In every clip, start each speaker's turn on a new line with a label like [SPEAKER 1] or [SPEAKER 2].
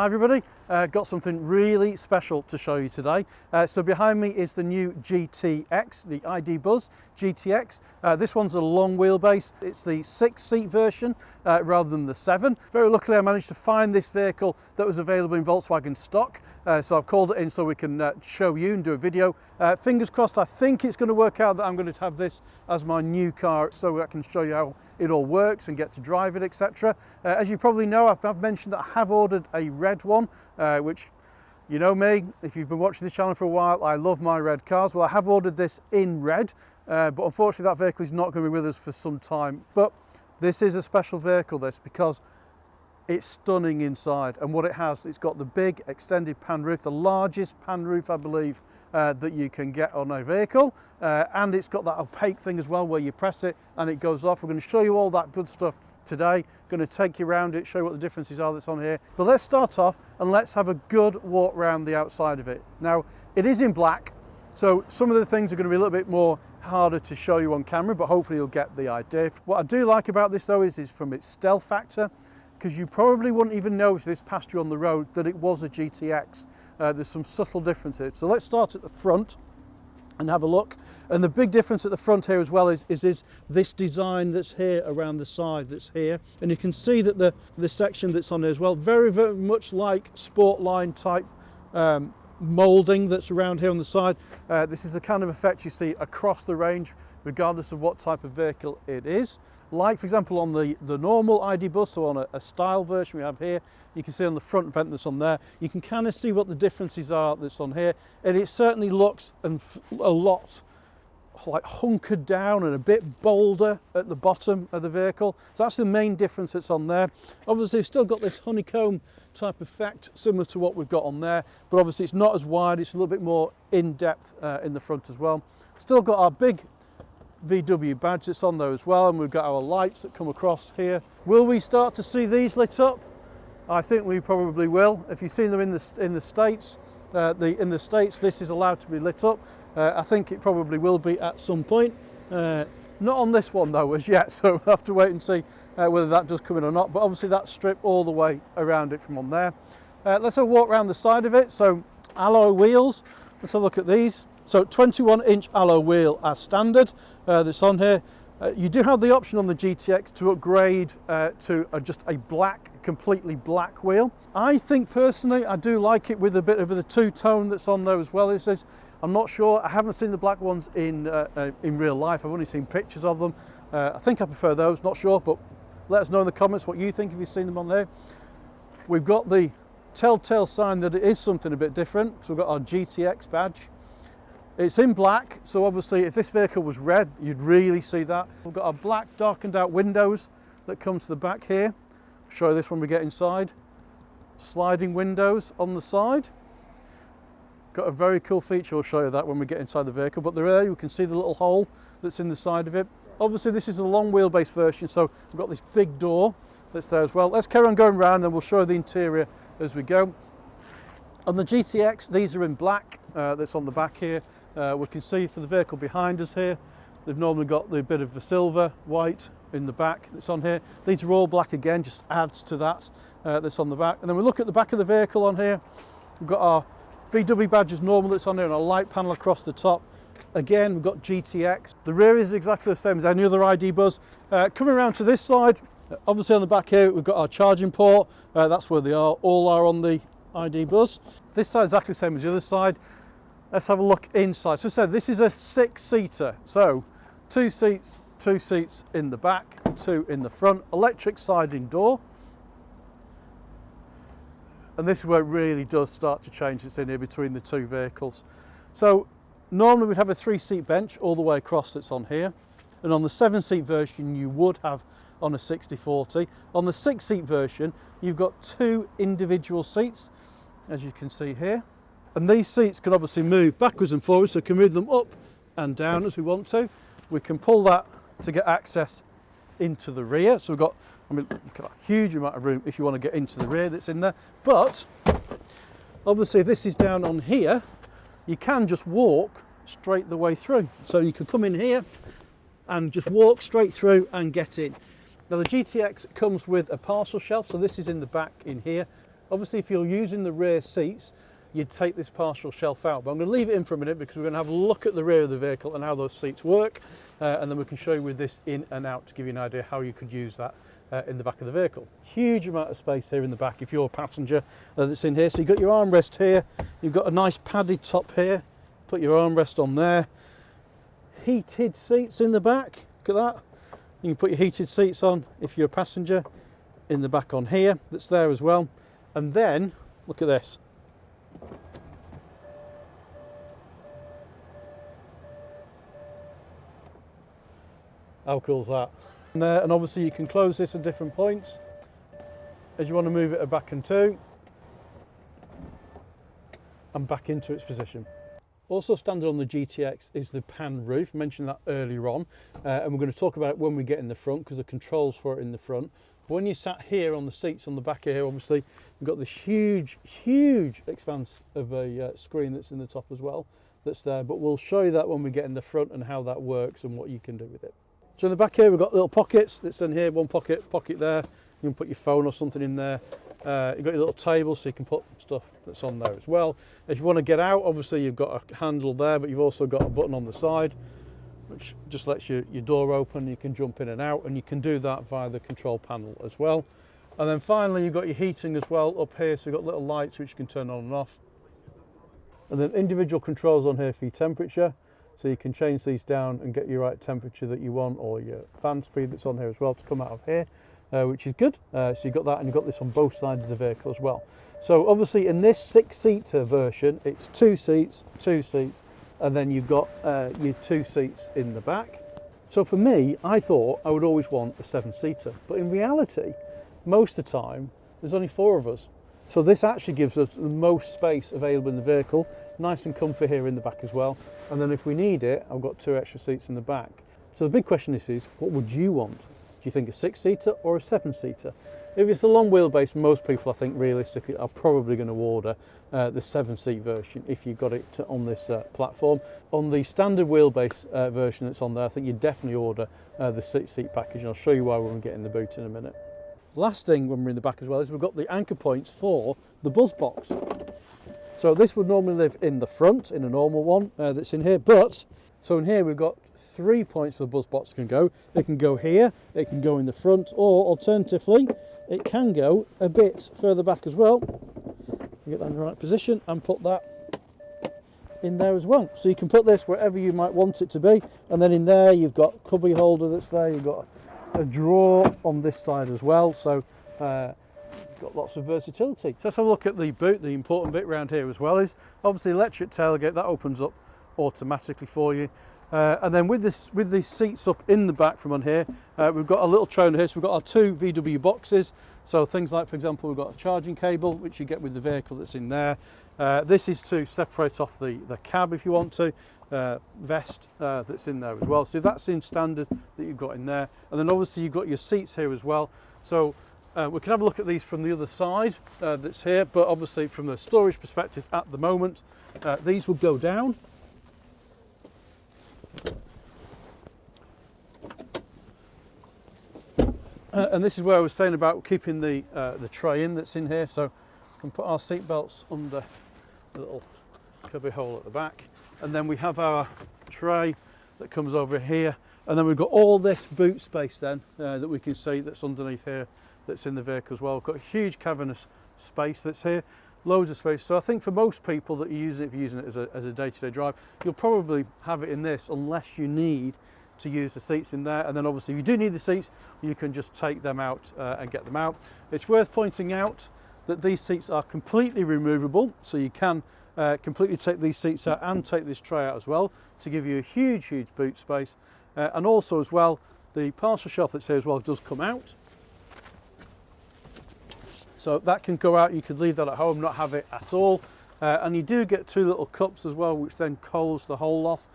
[SPEAKER 1] Hi everybody, got something really special to show you today. So behind me is the new GTX, the ID Buzz GTX. This one's a long wheelbase. It's the 6-seat version rather than the 7. Very luckily I managed to find this vehicle that was available in Volkswagen stock. So I've called it in so we can show you and do a video. Fingers crossed, I think it's going to work out that I'm going to have this as my new car so I can show you how it all works and get to drive it, etc. As you probably know, I've mentioned that I have ordered a red one, which, you know me, if you've been watching this channel for a while, I love my red cars. Well, I have ordered this in red, but unfortunately that vehicle is not going to be with us for some time. But this is a special vehicle, this, because it's stunning inside, and what it has, it's got the big extended pan roof, the largest pan roof I believe that you can get on a vehicle, and it's got that opaque thing as well where you press it and it goes off. We're going to show you all that good stuff today. Going to take you around it, show you what the differences are that's on here. But let's start off and let's have a good walk around the outside of it. Now, it is in black, so some of the things are going to be a little bit more harder to show you on camera, but hopefully you'll get the idea. What I do like about this though is from its stealth factor, because you probably wouldn't even know if this passed you on the road that it was a GTX. There's some subtle differences. So let's start at the front and have a look. And the big difference at the front here as well is this design that's here around the side that's here. And you can see that the section that's on there as well, very, very much like Sportline type moulding that's around here on the side. This is the kind of effect you see across the range, regardless of what type of vehicle it is. Like, for example, on the normal ID Buzz, so on a style version we have here, you can see on the front vent that's on there, you can kind of see what the differences are that's on here, and it certainly looks a lot like hunkered down and a bit bolder at the bottom of the vehicle. So that's the main difference that's on there. Obviously it's still got this honeycomb type effect similar to what we've got on there, but obviously it's not as wide, it's a little bit more in depth in the front as well. Still got our big VW badge that's on there as well, and we've got our lights that come across here. Will we start to see these lit up? I think we probably will. If you've seen them in the States, in the States this is allowed to be lit up. I think it probably will be at some point. Not on this one though as yet, so we'll have to wait and see whether that does come in or not, but obviously that's stripped all the way around it from on there. Let's have a walk around the side of it. So alloy wheels, let's have a look at these. So 21-inch alloy wheel as standard that's on here. You do have the option on the GTX to upgrade to just a black, completely black wheel. I think personally I do like it with a bit of the two-tone that's on there as well. I'm not sure, I haven't seen the black ones in real life, I've only seen pictures of them. I think I prefer those, not sure, but let us know in the comments what you think if you've seen them on there. We've got the telltale sign that it is something a bit different, so we've got our GTX badge. It's in black, so obviously if this vehicle was red, you'd really see that. We've got our black darkened out windows that come to the back here. I'll show you this when we get inside. Sliding windows on the side. Got a very cool feature, I'll show you that when we get inside the vehicle, but there you can see the little hole that's in the side of it. Obviously this is a long wheelbase version, so we've got this big door that's there as well. Let's carry on going around and we'll show you the interior as we go. On the GTX, these are in black, that's on the back here. We can see for the vehicle behind us here, they've normally got the bit of the silver, white in the back that's on here. These are all black again, just adds to that that's on the back. And then we look at the back of the vehicle on here, we've got our VW badge as normal that's on here and a light panel across the top. Again, we've got GTX. The rear is exactly the same as any other ID Buzz. Coming around to this side, obviously on the back here, we've got our charging port. That's where they are, all are on the ID Buzz. This side is exactly the same as the other side. Let's have a look inside. So I said this is a 6-seater, so 2 seats in the back, 2 in the front, electric sliding door. And this is where it really does start to change. It's in here between the two vehicles. So normally we'd have a 3-seat bench all the way across that's on here. And on the 7-seat version you would have on a 60/40. On the 6-seat version you've got 2 individual seats, as you can see here. And these seats can obviously move backwards and forwards, so we can move them up and down as we want to. We can pull that to get access into the rear. So we've got, I mean, look at that huge amount of room if you want to get into the rear that's in there. But obviously if this is down on here, you can just walk straight the way through. So you can come in here and just walk straight through and get in. Now the GTX comes with a parcel shelf, so this is in the back in here. Obviously, if you're using the rear seats, you'd take this partial shelf out, but I'm going to leave it in for a minute because we're going to have a look at the rear of the vehicle and how those seats work, and then we can show you with this in and out to give you an idea how you could use that in the back of the vehicle. Huge amount of space here in the back if you're a passenger that's in here. So you've got your armrest here, you've got a nice padded top here, put your armrest on there, heated seats in the back, look at that. You can put your heated seats on if you're a passenger in the back on here, that's there as well. And then, look at this. How cool is that? And obviously you can close this at different points as you want to move it back and two and back into its position. Also standard on the GTX is the pan roof. I mentioned that earlier on, and we're going to talk about it when we get in the front because the controls for it in the front. But when you sat here on the seats on the back here, obviously you've got this huge expanse of a screen that's in the top as well that's there, but we'll show you that when we get in the front and how that works and what you can do with it. So in the back here we've got little pockets that's in here, one pocket there, you can put your phone or something in there. You've got your little table so you can put stuff that's on there as well. If you want to get out, obviously you've got a handle there, but you've also got a button on the side which just lets your door open. You can jump in and out, and you can do that via the control panel as well. And then finally you've got your heating as well up here, so you've got little lights which you can turn on and off. And then individual controls on here for your temperature, so you can change these down and get your right temperature that you want, or your fan speed that's on here as well to come out of here, which is good. So you've got that, and you've got this on both sides of the vehicle as well. So obviously in this 6-seater version, it's 2 seats, and then you've got your 2 seats in the back. So for me, I thought I would always want a 7-seater, but in reality, most of the time, there's only 4 of us. So this actually gives us the most space available in the vehicle, nice and comfy here in the back as well. And then if we need it, I've got 2 extra seats in the back. So the big question is what would you want? Do you think a 6-seater or a 7-seater? If it's a long wheelbase, most people I think realistically are probably going to order the 7-seat version if you've got it on this platform. On the standard wheelbase version that's on there, I think you definitely order the 6-seat package, and I'll show you why when we get in the boot in a minute. Last thing when we're in the back as well is we've got the anchor points for the Buzz box. So this would normally live in the front in a normal one that's in here, but so in here we've got 3 points for the Buzz box can go. It can go here, it can go in the front, or alternatively it can go a bit further back as well. Get that in the right position and put that in there as well. So you can put this wherever you might want it to be, and then in there you've got cubby holder that's there, you've got a drawer on this side as well, so got lots of versatility. So let's have a look at the boot. The important bit around here as well is obviously electric tailgate that opens up automatically for you, and then with these seats up in the back from on here, we've got a little tray on here. So we've got our 2 VW boxes, so things like, for example, we've got a charging cable which you get with the vehicle that's in there. This is to separate off the cab if you want to, vest that's in there as well. So that's in standard that you've got in there, and then obviously you've got your seats here as well. So we can have a look at these from the other side that's here, but obviously from the storage perspective at the moment, these will go down. And this is where I was saying about keeping the tray in that's in here. So we can put our seat belts under the little cubby hole at the back, and then we have our tray that comes over here, and then we've got all this boot space then that we can see that's underneath here that's in the vehicle as well. We've got a huge cavernous space that's here, loads of space. So I think for most people that are using it, if you're using it as a day-to-day drive, you'll probably have it in this unless you need to use the seats in there. And then obviously if you do need the seats, you can just take them out and get them out. It's worth pointing out that these seats are completely removable, so you can completely take these seats out and take this tray out as well to give you a huge boot space. And also as well, the partial shelf that's here as well does come out. So that can go out, you could leave that at home, not have it at all. And you do get 2 little cups as well, which then close the hole off.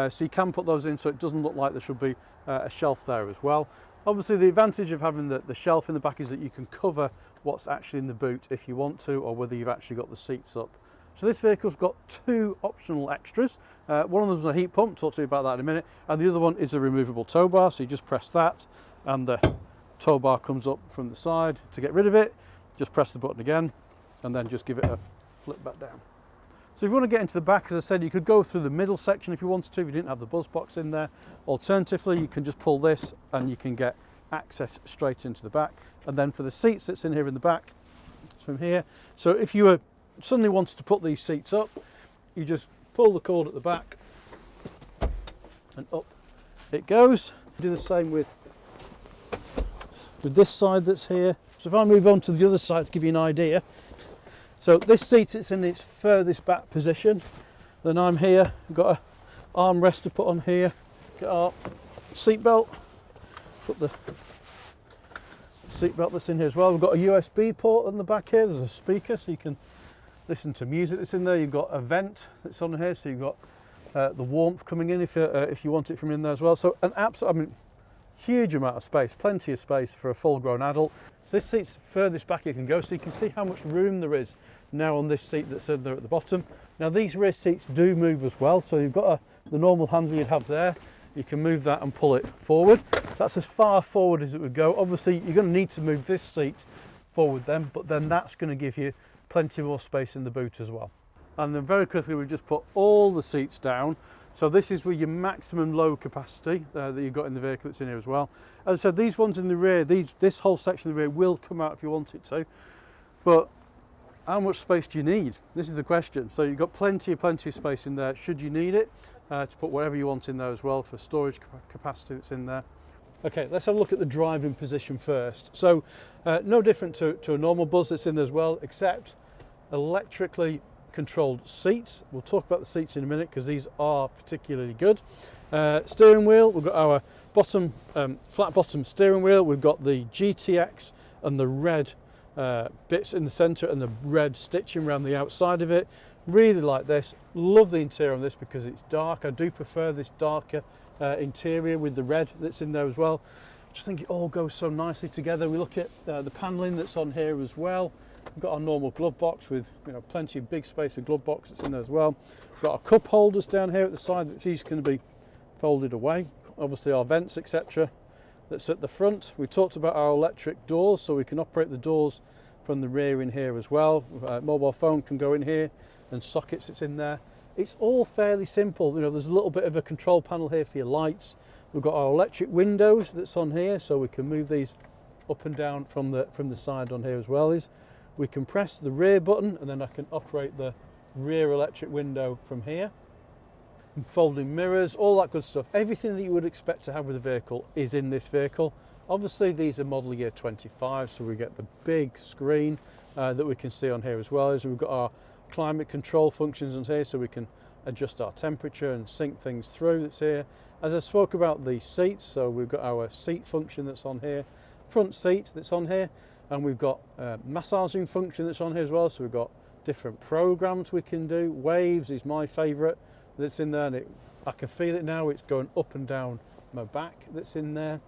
[SPEAKER 1] So you can put those in so it doesn't look like there should be a shelf there as well. Obviously the advantage of having the shelf in the back is that you can cover what's actually in the boot if you want to, or whether you've actually got the seats up. So this vehicle's got 2 optional extras. One of them is a heat pump, talk to you about that in a minute, and the other one is a removable tow bar. So you just press that and the tow bar comes up from the side. To get rid of it, just press the button again and then just give it a flip back down. So if you want to get into the back, as I said, you could go through the middle section if you wanted to, if you didn't have the buzz box in there. Alternatively, you can just pull this and you can get access straight into the back. And then for the seats that's in here in the back, it's from here. So if you were suddenly wanted to put these seats up, you just pull the cord at the back and up it goes. Do the same with this side that's here. So if I move on to the other side to give you an idea. So this seat, it's in its furthest back position. Then I'm here, I've got an armrest to put on here, get our seat belt, put the seat belt that's in here as well. We've got a USB port on the back here, there's a speaker so you can listen to music that's in there. You've got a vent that's on here, so you've got the warmth coming in if you want it from in there as well. So an absolute, I mean, huge amount of space, plenty of space for a full-grown adult. So this seat's furthest back you can go, so you can see how much room there is now on this seat that's in there at the bottom. Now these rear seats do move as well, so you've got the normal handle you'd have there. You can move that and pull it forward. That's as far forward as it would go. Obviously you're going to need to move this seat forward then, but then that's going to give you plenty more space in the boot as well. And then very quickly we've just put all the seats down. So this is with your maximum load capacity that you've got in the vehicle that's in here as well. As I said, these ones in the rear, this whole section of the rear will come out if you want it to, but how much space do you need? This is the question. So you've got plenty of space in there should you need it, to put whatever you want in there as well for storage capacity that's in there. Okay, let's have a look at the driving position first. So no different to a normal Buzz that's in there as well, except electrically controlled seats. We'll talk about the seats in a minute because these are particularly good. Steering wheel, we've got our bottom flat bottom steering wheel. We've got the GTX and the red bits in the centre and the red stitching around the outside of it. Really like this. Love the interior on this because it's dark. I do prefer this darker interior with the red that's in there as well. I just think it all goes so nicely together. We look at the panelling that's on here as well. We've got our normal glove box with plenty of big space of glove box that's in there as well. We've got our cup holders down here at the side that these can be folded away. Obviously our vents, etc. that's at the front. We talked about our electric doors, so we can operate the doors from the rear in here as well. Mobile phone can go in here and sockets that's in there. It's all fairly simple. There's a little bit of a control panel here for your lights. We've got our electric windows that's on here, so we can move these up and down from the side on here as well. We can press the rear button and then I can operate the rear electric window from here. And folding mirrors, all that good stuff. Everything that you would expect to have with a vehicle is in this vehicle. Obviously these are model year 25, so we get the big screen that we can see on here as well. We've got our climate control functions on here, so we can adjust our temperature and sync things through that's here. As I spoke about the seats, so we've got our seat function that's on here, front seat that's on here, and we've got massaging function that's on here as well. So we've got different programs we can do. Waves is my favourite that's in there, and I can feel it now. It's going up and down my back that's in there.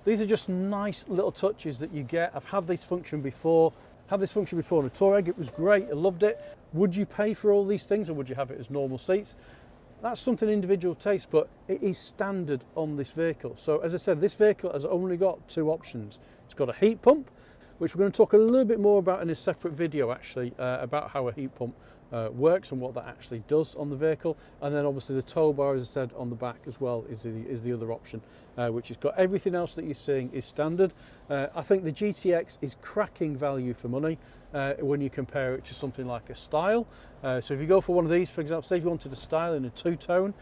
[SPEAKER 1] These are just nice little touches that you get. I've had this function before. Had this function before on a Touareg. It was great. I loved it. Would you pay for all these things, or would you have it as normal seats? That's something individual taste, but it is standard on this vehicle. So as I said, this vehicle has only got two options. It's got a heat pump, which we're going to talk a little bit more about in a separate video actually, about how a heat pump works and what that actually does on the vehicle. And then obviously the tow bar, as I said, on the back as well is the other option, which has got everything else that you're seeing is standard. I think the GTX is cracking value for money when you compare it to something like a Style. So if you go for one of these, for example, say if you wanted a Style in a two-tone,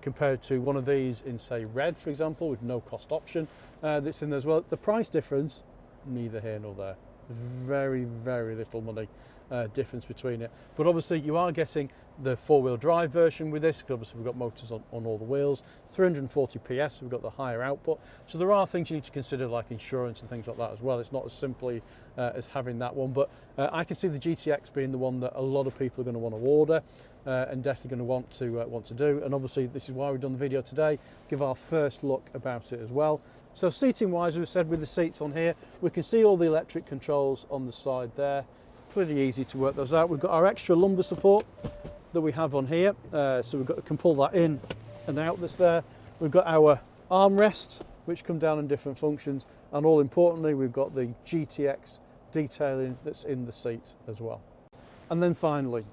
[SPEAKER 1] compared to one of these in say red, for example, with no cost option that's in there as well, the price difference, neither here nor there. Very little money difference between it, but obviously you are getting the four-wheel drive version with this, because obviously we've got motors on all the wheels, 340 PS, so we've got the higher output. So there are things you need to consider, like insurance and things like that as well. It's not as simply as having that one, but I can see the GTX being the one that a lot of people are going to want to order and definitely going to want to do. And obviously this is why we've done the video today, give our first look about it as well. So seating wise, as we said, with the seats on here, we can see all the electric controls on the side there. Pretty easy to work those out. We've got our extra lumbar support that we have on here, so can pull that in and out that's there. We've got our armrests, which come down in different functions, and all importantly, we've got the GTX detailing that's in the seat as well. And then finally,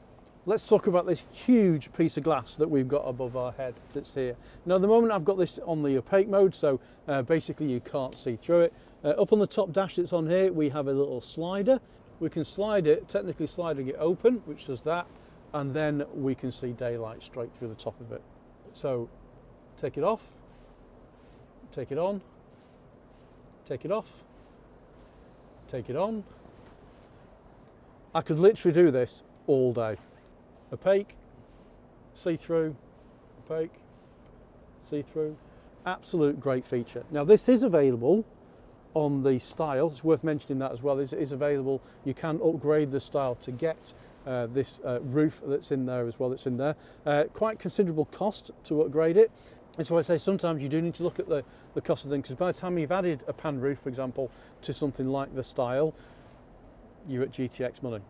[SPEAKER 1] let's talk about this huge piece of glass that we've got above our head that's here. Now at the moment I've got this on the opaque mode, so basically you can't see through it. Up on the top dash that's on here, we have a little slider. We can slide it, technically sliding it open, which does that, and then we can see daylight straight through the top of it. So take it off, take it on, take it off, take it on. I could literally do this all day. Opaque, see-through, opaque, see-through. Absolute great feature. Now this is available on the style. It's worth mentioning that as well. It is available. You can upgrade the style to get this roof that's in there as well. That's in there. Quite considerable cost to upgrade it. That's why I say sometimes you do need to look at the cost of things, because by the time you've added a pan roof, for example, to something like the style, you're at GTX money.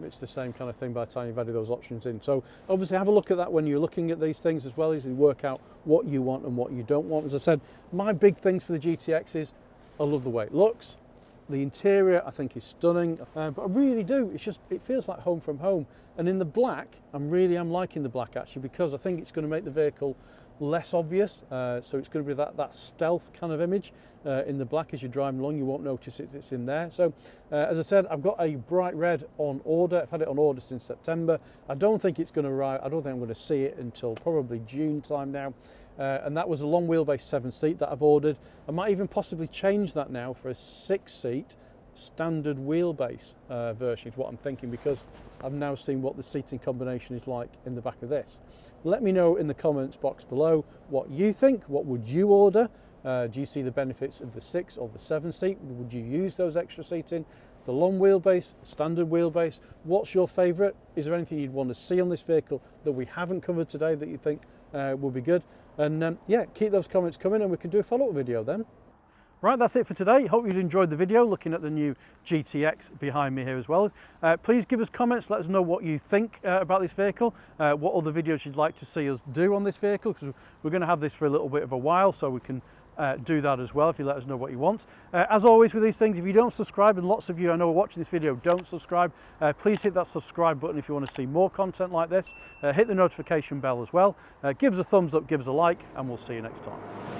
[SPEAKER 1] It's the same kind of thing by the time you've added those options in. So obviously have a look at that when you're looking at these things as well, as you work out what you want and what you don't want. As I said, my big things for the GTX is I love the way it looks. The interior I think is stunning, but I really do. It's just, it feels like home from home. And in the black, I'm liking the black actually, because I think it's going to make the vehicle less obvious. So it's going to be that stealth kind of image in the black. As you're driving along, you won't notice it's in there. So as I said, I've got a bright red on order. I've had it on order since September. I don't think it's going to arrive. I don't think I'm going to see it until probably June time now. And that was a long wheelbase 7-seat that I've ordered. I might even possibly change that now for a 6-seat standard wheelbase version is what I'm thinking, because I've now seen what the seating combination is like in the back of this. Let me know in the comments box below what you think. What would you order? Do you see the benefits of the 6 or the 7-seat? Would you use those extra seating? The long wheelbase, standard wheelbase, what's your favourite? Is there anything you'd want to see on this vehicle that we haven't covered today that you think will be good? And yeah, keep those comments coming and we can do a follow-up video then. Right, that's it for today. Hope you'd enjoyed the video looking at the new GTX behind me here as well. Please give us comments, let us know what you think about this vehicle, what other videos you'd like to see us do on this vehicle, because we're going to have this for a little bit of a while, so we can do that as well if you let us know what you want. As always with these things, if you don't subscribe, and lots of you I know are watching this video don't subscribe, please hit that subscribe button if you want to see more content like this. Hit the notification bell as well. Give us a thumbs up, give us a like, and we'll see you next time.